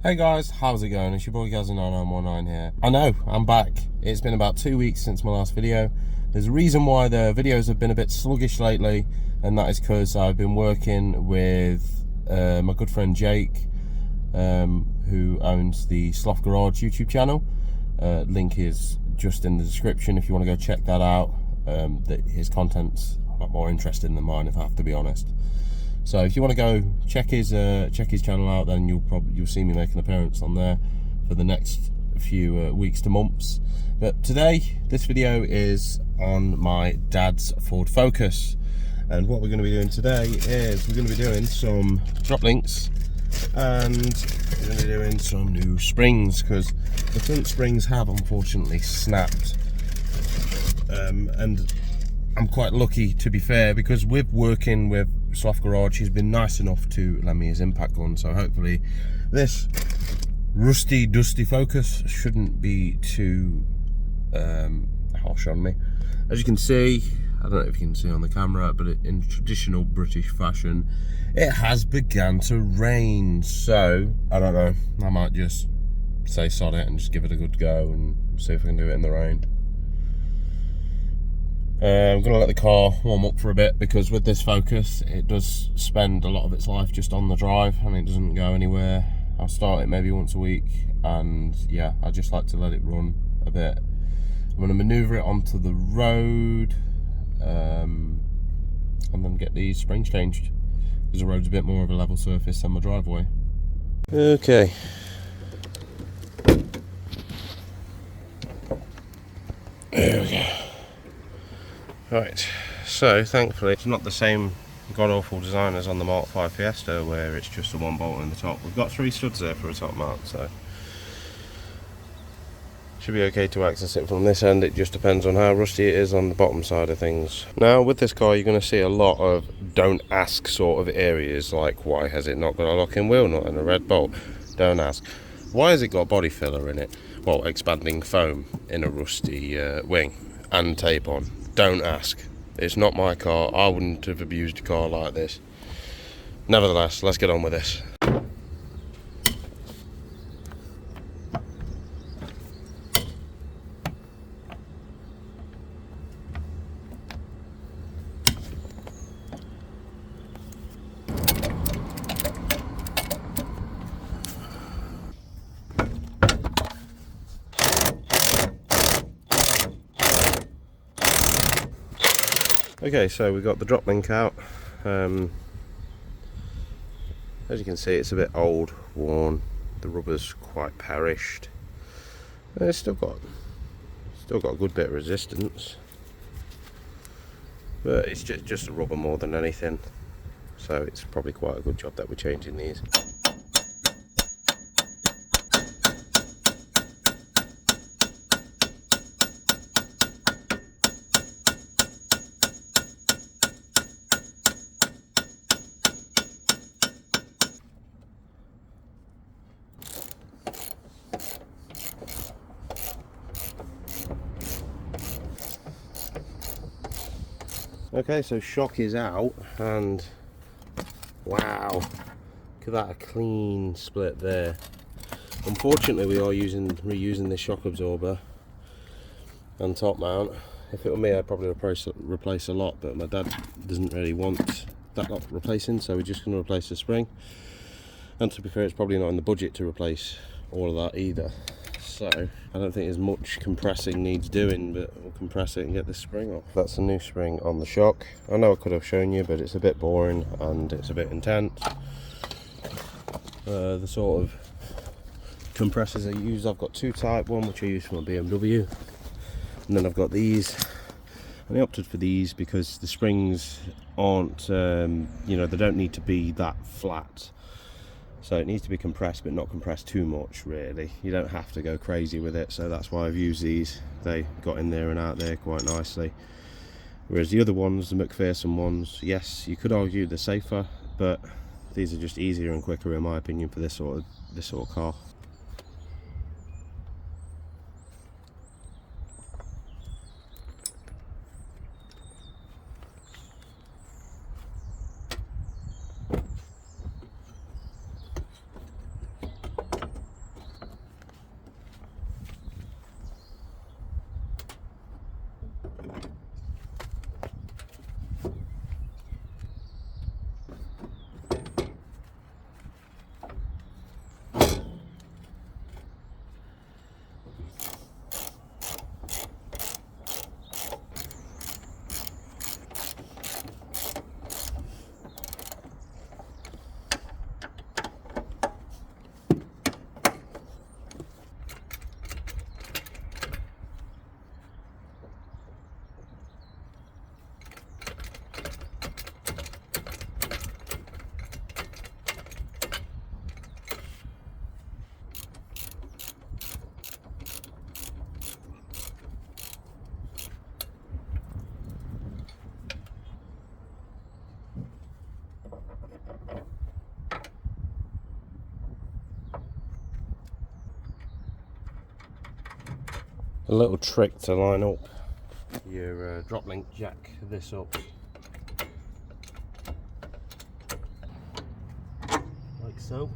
Hey guys, how's it going? It's your boy Gazza9919 here. I know, I'm back. It's been about 2 weeks since my last video. There's a reason why the videos have been a bit sluggish lately, and that is because I've been working with my good friend Jake, who owns the Sloth Garage YouTube channel. Link is just in the description if you want to go check that out. His content's a lot more interesting than mine, if I have to be honest. So if you want to go check his channel out, then you'll see me make an appearance on there for the next few weeks to months. But today, this video is on my dad's Ford Focus, and what we're going to be doing today is we're going to be doing some drop links, and we're going to be doing some new springs because the front springs have unfortunately snapped, and I'm quite lucky, to be fair, because with working with Sloth Garage, he's been nice enough to lend me his impact gun, so hopefully this rusty dusty Focus shouldn't be too harsh on me. As you can see, I don't know if you can see on the camera, but in traditional British fashion, it has begun to rain, so I don't know, I might just say sod it and just give it a good go and see if I can do it in the rain. I'm going to let the car warm up for a bit, because with this Focus it does spend a lot of its life just on the drive and it doesn't go anywhere. I'll start it maybe once a week, and yeah, I just like to let it run a bit. I'm going to manoeuvre it onto the road and then get these springs changed, because the road's a bit more of a level surface than my driveway. Okay. There we go. Right, so thankfully it's not the same god-awful design as on the Mark 5 Fiesta where it's just a one bolt in the top. We've got 3 studs there for a top mount, so should be okay to access it from this end. It just depends on how rusty it is on the bottom side of things. Now with this car you're going to see a lot of don't ask sort of areas, like why has it not got a locking wheel nut and a red bolt? Don't ask. Why has it got body filler in it? Well, expanding foam in a rusty wing and tape on. Don't ask. It's not my car. I wouldn't have abused a car like this. Nevertheless, let's get on with this. Okay, so we've got the drop link out. As you can see, it's a bit old, worn. The rubber's quite perished. It's still got a good bit of resistance, but it's just the rubber more than anything. So it's probably quite a good job that we're changing these. Okay, so shock is out, and wow, look at that, a clean split there. Unfortunately, we are reusing this shock absorber and top mount. If it were me, I'd probably replace a lot, but my dad doesn't really want that lot replacing, so we're just going to replace the spring. And to be fair, it's probably not in the budget to replace all of that either. So I don't think as much compressing needs doing, but we'll compress it and get this spring off. That's a new spring on the shock. I know I could have shown you, but it's a bit boring and it's a bit intense. The sort of compressors I use, I've got 2 type, one which I use for my BMW, and then I've got these. And I opted for these because the springs aren't, you know, they don't need to be that flat. So it needs to be compressed, but not compressed too much, really. You don't have to go crazy with it, so that's why I've used these. They got in there and out there quite nicely. Whereas the other ones, the McPherson ones, yes, you could argue they're safer, but these are just easier and quicker in my opinion for this sort of car. A little trick to line up your drop link jack this up like so.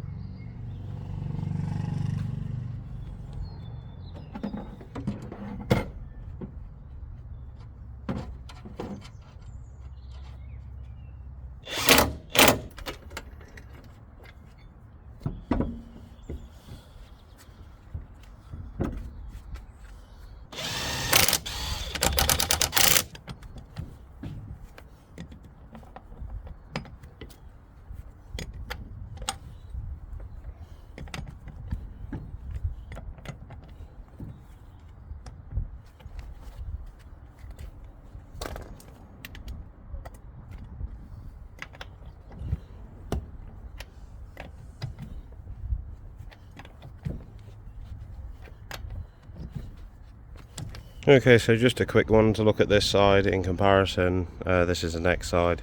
Okay, so just a quick one to look at this side in comparison. This is the next side.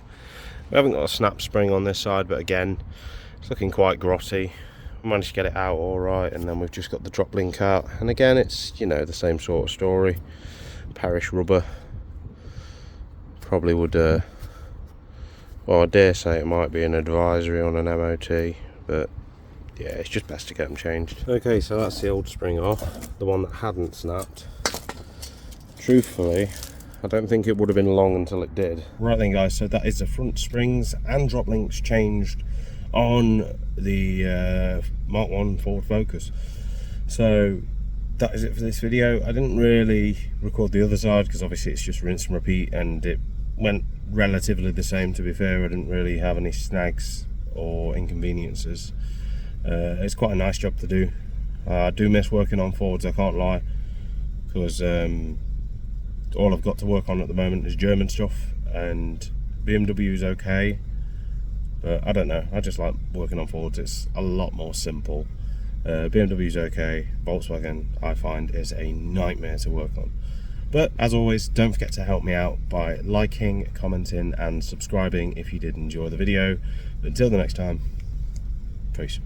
We haven't got a snap spring on this side, but again, it's looking quite grotty. We managed to get it out all right, and then we've just got the drop link out. And again, it's, you know, the same sort of story. Parish rubber. Probably would, well, I dare say it might be an advisory on an MOT, but yeah, it's just best to get them changed. Okay, so that's the old spring off, the one that hadn't snapped. Truthfully, I don't think it would have been long until it did. Right then guys, so that is the front springs and drop links changed on the Mk1 Ford Focus. So that is it for this video. I didn't really record the other side because obviously it's just rinse and repeat, and it went relatively the same, to be fair. I didn't really have any snags or inconveniences. It's quite a nice job to do. I do miss working on Fords, I can't lie, because all I've got to work on at the moment is German stuff, and BMW is okay, but I don't know, I just like working on Fords. It's a lot more simple. BMW is okay, Volkswagen I find is a nightmare to work on. But as always, don't forget to help me out by liking, commenting and subscribing if you did enjoy the video. But until the next time, peace.